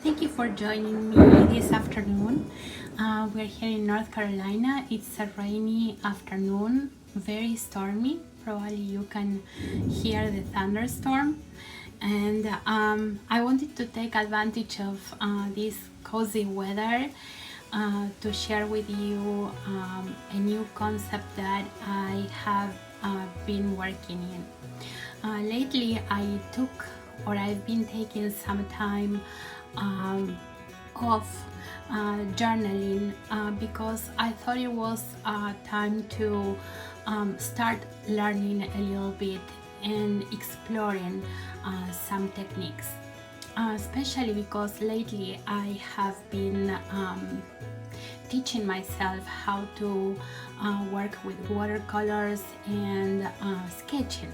Thank you for joining me this afternoon. We're here in North Carolina. It's a rainy afternoon, very stormy. Probably you can hear the thunderstorm. And I wanted to take advantage of this cozy weather to share with you a new concept that I have been working in. Lately, I've been taking some time off journaling because I thought it was time to start learning a little bit and exploring some techniques, especially because lately I have been teaching myself how to work with watercolors and sketching.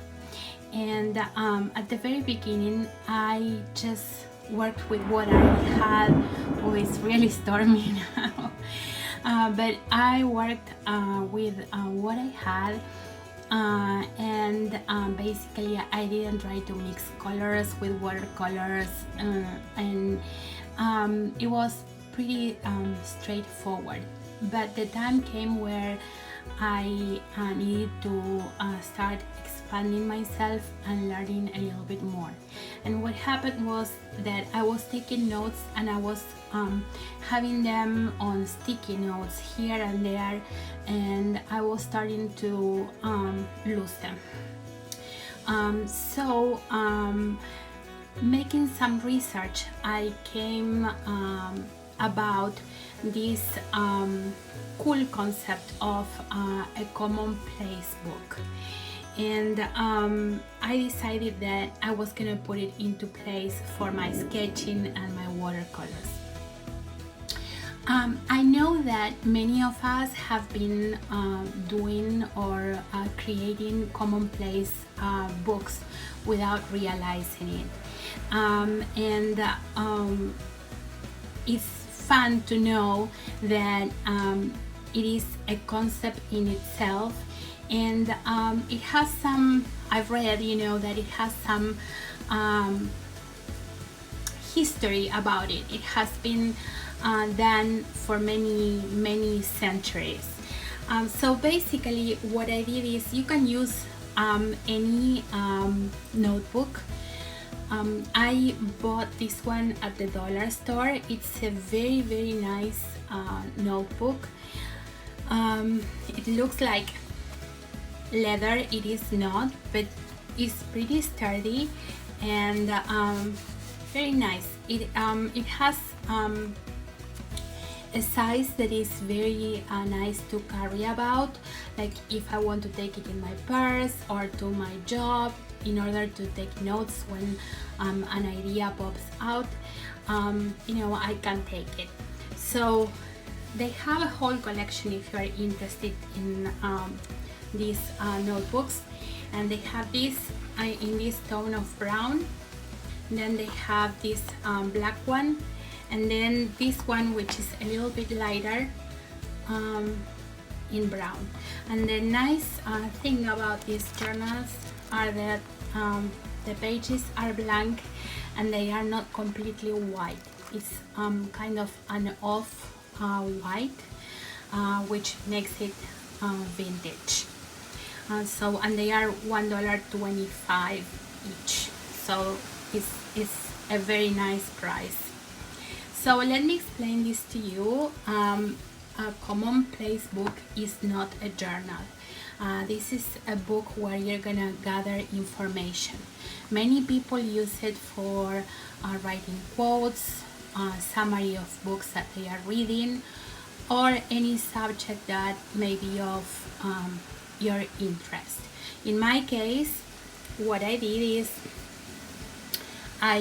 And at the very beginning, I just worked with what I had. Oh, it's really stormy now. But I worked with what I had, and basically I didn't try to mix colors with watercolors, and it was pretty straightforward. But the time came where I needed to start expanding myself and learning a little bit more. And what happened was that I was taking notes and I was having them on sticky notes here and there, and I was starting to lose them. So making some research, I came about this cool concept of a commonplace book, and I decided that I was gonna put it into place for my sketching and my watercolors. I know that many of us have been doing or creating commonplace books without realizing it, and it's fun to know that it is a concept in itself, and it has some, I've read, that it has some history about it. It has been done for many centuries. So basically what I did is you can use any notebook. I bought this one at the dollar store. It's a very nice notebook. It looks like leather. It is not, but it's pretty sturdy and very nice. It has a size that is very nice to carry about, like if I want to take it in my purse or to my job in order to take notes when an idea pops out. I can take it. So they have a whole collection if you are interested in these notebooks, and they have this in this tone of brown, and then they have this black one, and then this one which is a little bit lighter in brown. And the nice thing about these journals are that the pages are blank and they are not completely white. It's kind of an off white, which makes it vintage. And they are $1.25 each, so it's a very nice price. So let me explain this to you. A commonplace book is not a journal. This is a book where you're gonna gather information. Many people use it for writing quotes, summary of books that they are reading, or any subject that may be of your interest. In my case, what I did is I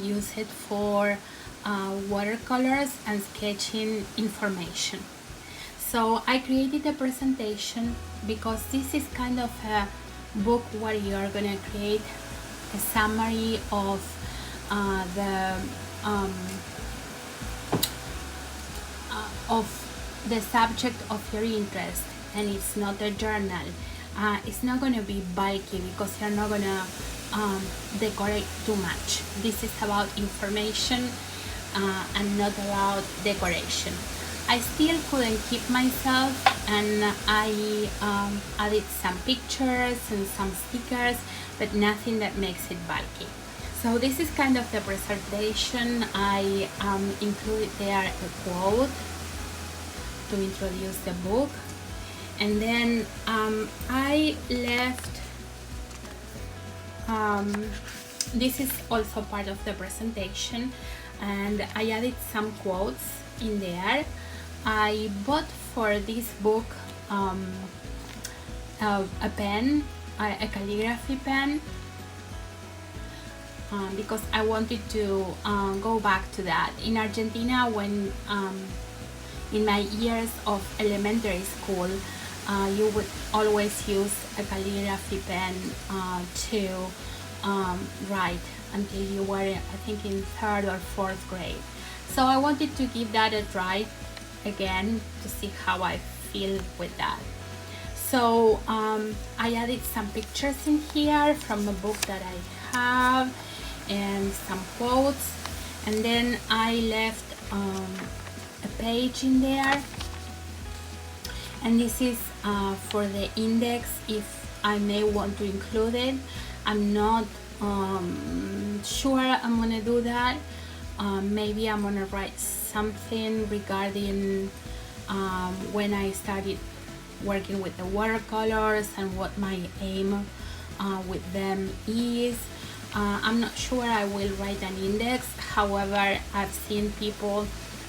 use it for watercolors and sketching information. So I created a presentation because this is kind of a book where you are going to create a summary of the subject of your interest, and it's not a journal. It's not going to be bulky because you're not going to decorate too much. This is about information and not about decoration. I still couldn't keep myself, and I added some pictures and some stickers, but nothing that makes it bulky. So this is kind of the presentation. I included there a quote to introduce the book, and then I left this is also part of the presentation, and I added some quotes in there. I bought for this book a pen, a calligraphy pen, because I wanted to go back to that. In Argentina, when in my years of elementary school, you would always use a calligraphy pen to write until you were, I think, in 3rd or 4th grade. So I wanted to give that a try again to see how I feel with that. So I added some pictures in here from a book that I have and some quotes, and then I left a page in there, and this is for the index if I may want to include it. I'm not sure I'm gonna do that. Maybe I'm gonna write something regarding when I started working with the watercolors and what my aim with them is. I'm not sure I will write an index. However, I've seen people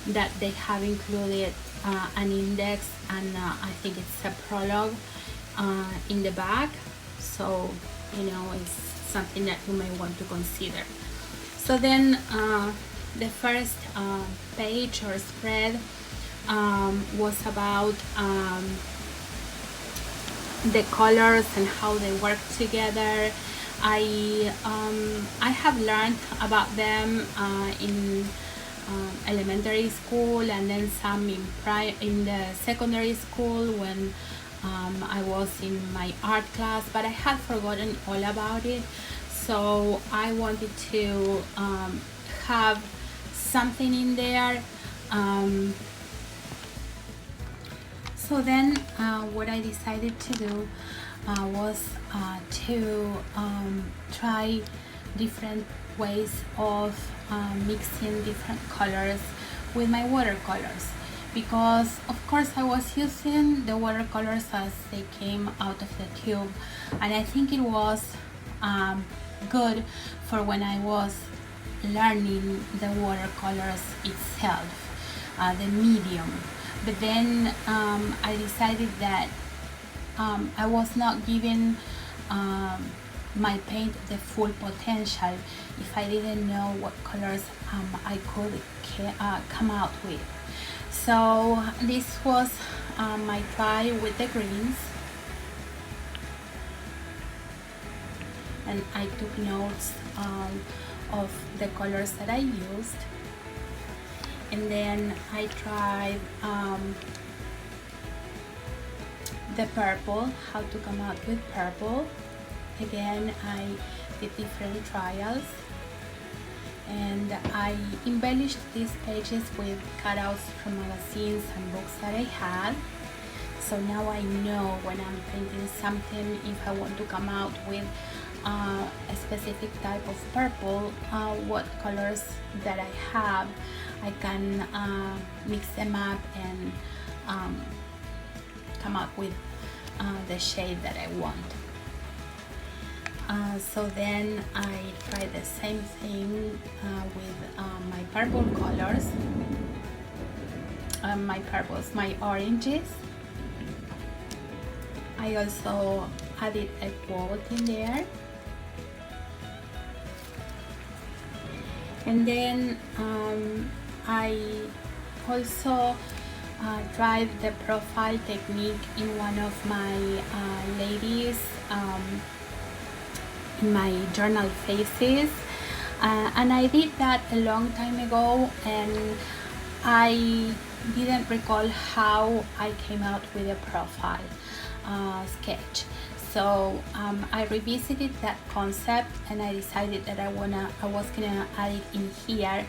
that they have included an index, and I think it's a prologue in the back, so you know, it's something that you may want to consider. So then the first page or spread was about the colors and how they work together. I have learned about them in elementary school, and then some in the secondary school when I was in my art class, but I had forgotten all about it. So I wanted to have something in there. So then what I decided to do was to try different ways of mixing different colors with my watercolors, because of course I was using the watercolors as they came out of the tube, and I think it was good for when I was learning the watercolors itself, the medium. But then I decided that I was not giving my paint the full potential if I didn't know what colors I could come out with. So this was my try with the greens, and I took notes of the colors that I used, and then I tried the purple, how to come out with purple. Again, I did different trials, and I embellished these pages with cutouts from magazines and books that I had. So now I know when I'm painting something, if I want to come out with a specific type of purple, what colors that I have, I can mix them up and come up with the shade that I want. So then I tried the same thing with my purple colors, my oranges. I also added a quote in there, and then I also tried the profile technique in one of my ladies in my journal faces, and I did that a long time ago, and I didn't recall how I came out with a profile sketch. So I revisited that concept, and I decided that I was gonna add it in here,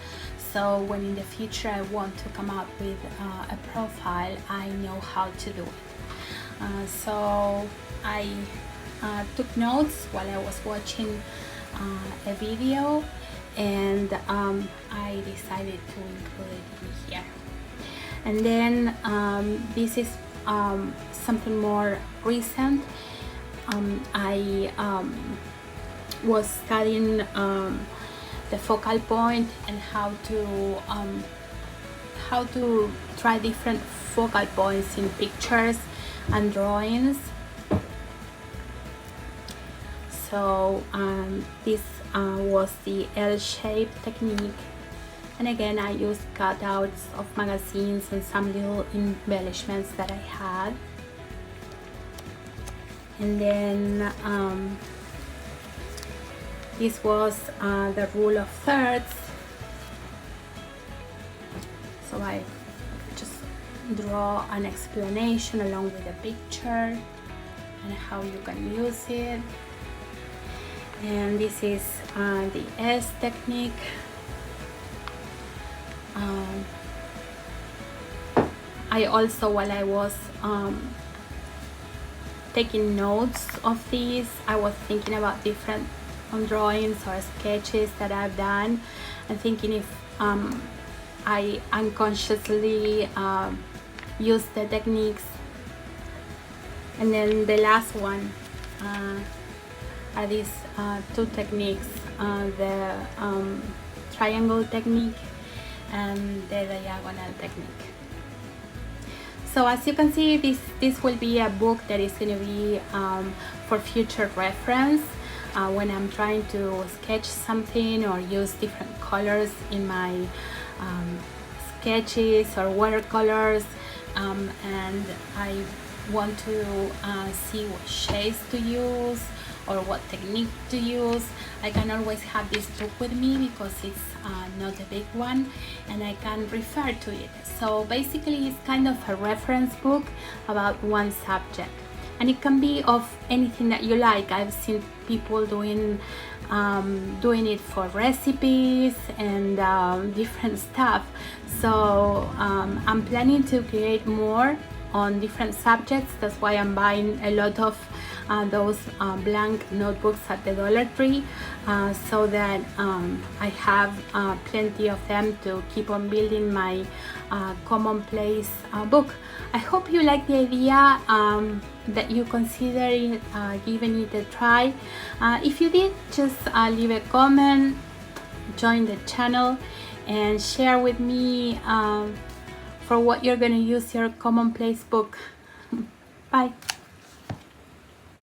so when in the future I want to come up with a profile, I know how to do it. So I took notes while I was watching a video, and I decided to include it in here. And then this is something more recent. I was studying the focal point and how to try different focal points in pictures and drawings. So this was the L-shape technique, and again I used cutouts of magazines and some little embellishments that I had. And then this was the rule of thirds. So I just draw an explanation along with the picture and how you can use it. And this is the S technique. I also, while I was taking notes of these, I was thinking about different drawings or sketches that I've done, and thinking if I unconsciously use the techniques. And then the last one are these two techniques, the triangle technique and the diagonal technique. So as you can see, this will be a book that is going to be for future reference when I'm trying to sketch something or use different colors in my sketches or watercolors, and I want to see what shades to use or what technique to use. I can always have this book with me because it's not a big one, and I can refer to it. So basically it's kind of a reference book about one subject, and it can be of anything that you like. I've seen people doing it for recipes and different stuff. So I'm planning to create more on different subjects. That's why I'm buying a lot of those blank notebooks at the Dollar Tree, so that I have plenty of them to keep on building my commonplace book. I hope you like the idea, that you consider giving it a try. If you did, just leave a comment, join the channel, and share with me for what you're going to use your commonplace book. Bye.